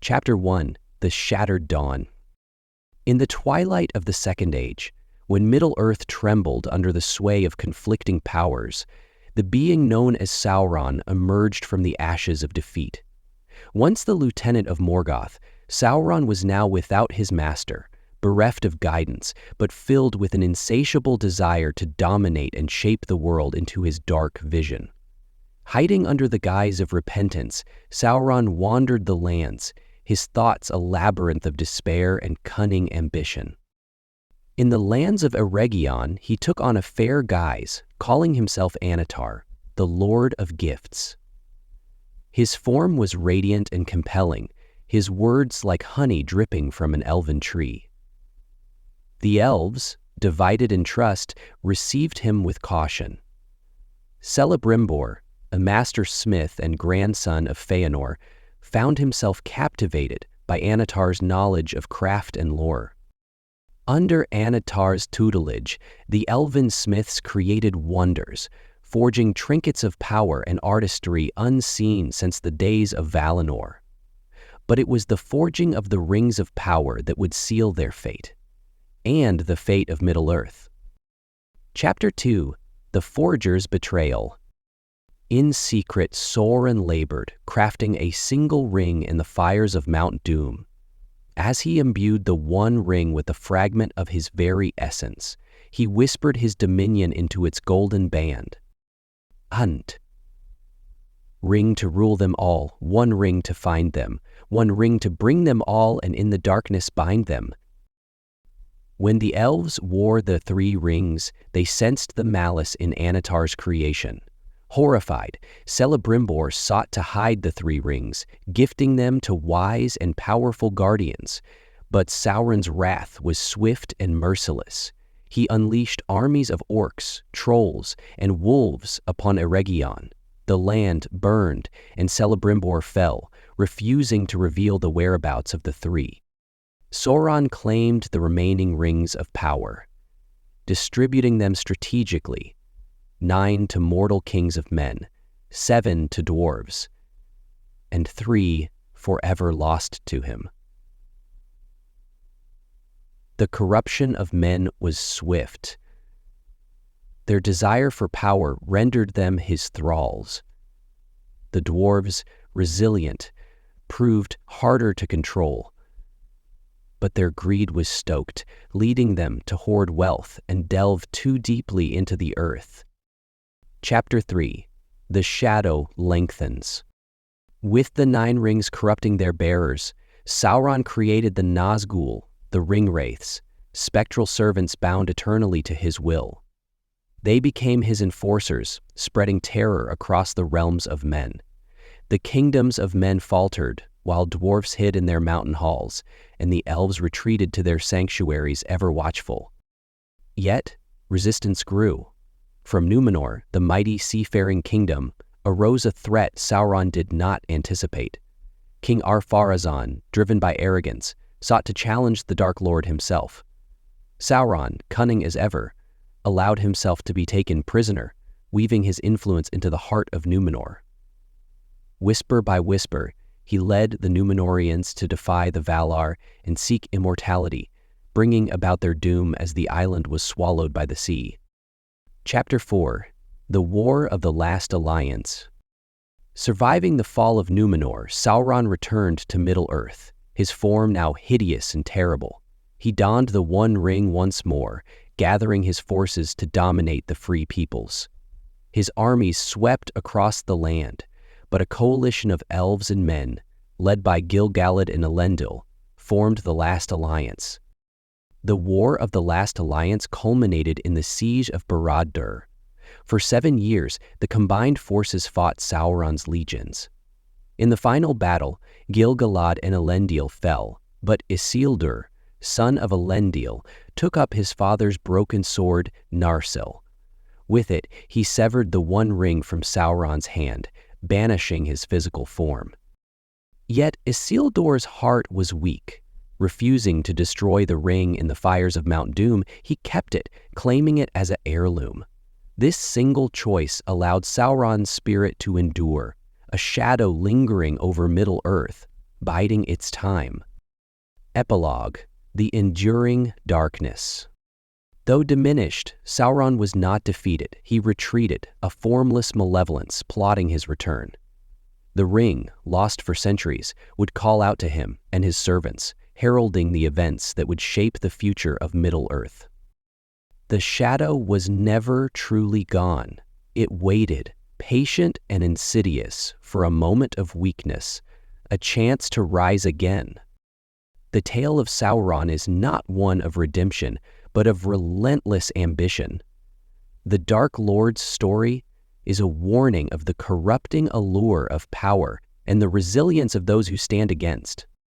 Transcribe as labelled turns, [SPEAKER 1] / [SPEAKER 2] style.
[SPEAKER 1] Chapter 1: The Shattered Dawn. In the twilight of the Second Age, when Middle-earth trembled under the sway of conflicting powers, the being known as Sauron emerged from the ashes of defeat. Once the lieutenant of Morgoth, Sauron was now without his master, bereft of guidance, but filled with an insatiable desire to dominate and shape the world into his dark vision. Hiding under the guise of repentance, Sauron wandered the lands, his thoughts a labyrinth of despair and cunning ambition. In the lands of Eregion, he took on a fair guise, calling himself Annatar, the Lord of Gifts. His form was radiant and compelling, his words like honey dripping from an elven tree. The Elves, divided in trust, received him with caution. Celebrimbor, a master smith and grandson of Feanor, found himself captivated by Annatar's knowledge of craft and lore. Under Annatar's tutelage, the elven smiths created wonders, forging trinkets of power and artistry unseen since the days of Valinor. But it was the forging of the rings of power that would seal their fate, and the fate of Middle-earth. Chapter 2: The Forger's Betrayal. In secret, Sauron labored, crafting a single ring in the fires of Mount Doom. As he imbued the one ring with a fragment of his very essence, he whispered his dominion into its golden band. Hunt. Ring to rule them all, one ring to find them, one ring to bring them all and in the darkness bind them. When the Elves wore the three rings, they sensed the malice in Annatar's creation. Horrified, Celebrimbor sought to hide the three rings, gifting them to wise and powerful guardians. But Sauron's wrath was swift and merciless. He unleashed armies of orcs, trolls, and wolves upon Eregion. The land burned, and Celebrimbor fell, refusing to reveal the whereabouts of the three. Sauron claimed the remaining rings of power, distributing them strategically. 9 to mortal kings of men, 7 to dwarves, and 3 forever lost to him. The corruption of men was swift. Their desire for power rendered them his thralls. The dwarves, resilient, proved harder to control. But their greed was stoked, leading them to hoard wealth and delve too deeply into the earth. Chapter 3: The Shadow Lengthens. With the 9 rings corrupting their bearers, Sauron created the Nazgul, the Ringwraiths, spectral servants bound eternally to his will. They became his enforcers, spreading terror across the realms of men. The kingdoms of men faltered, while dwarfs hid in their mountain halls, and the elves retreated to their sanctuaries ever watchful. Yet, resistance grew. From Númenor, the mighty seafaring kingdom, arose a threat Sauron did not anticipate. King Ar-Pharazôn, driven by arrogance, sought to challenge the Dark Lord himself. Sauron, cunning as ever, allowed himself to be taken prisoner, weaving his influence into the heart of Númenor. Whisper by whisper, he led the Númenorians to defy the Valar and seek immortality, bringing about their doom as the island was swallowed by the sea. Chapter 4: The War of the Last Alliance. Surviving the fall of Númenor, Sauron returned to Middle-earth, his form now hideous and terrible. He donned the One Ring once more, gathering his forces to dominate the free peoples. His armies swept across the land, but a coalition of elves and men, led by Gil-galad and Elendil, formed the Last Alliance. The War of the Last Alliance culminated in the Siege of Barad-dûr. For 7 years, the combined forces fought Sauron's legions. In the final battle, Gil-galad and Elendil fell, but Isildur, son of Elendil, took up his father's broken sword, Narsil. With it, he severed the One Ring from Sauron's hand, banishing his physical form. Yet Isildur's heart was weak. Refusing to destroy the ring in the fires of Mount Doom, he kept it, claiming it as an heirloom. This single choice allowed Sauron's spirit to endure, a shadow lingering over Middle-earth, biding its time. Epilogue: The enduring darkness. Though diminished, Sauron was not defeated. He retreated, a formless malevolence plotting his return. The ring, lost for centuries, would call out to him and his servants, heralding the events that would shape the future of Middle-earth. The shadow was never truly gone. It waited, patient and insidious, for a moment of weakness, a chance to rise again. The tale of Sauron is not one of redemption, but of relentless ambition. The Dark Lord's story is a warning of the corrupting allure of power and the resilience of those who stand against.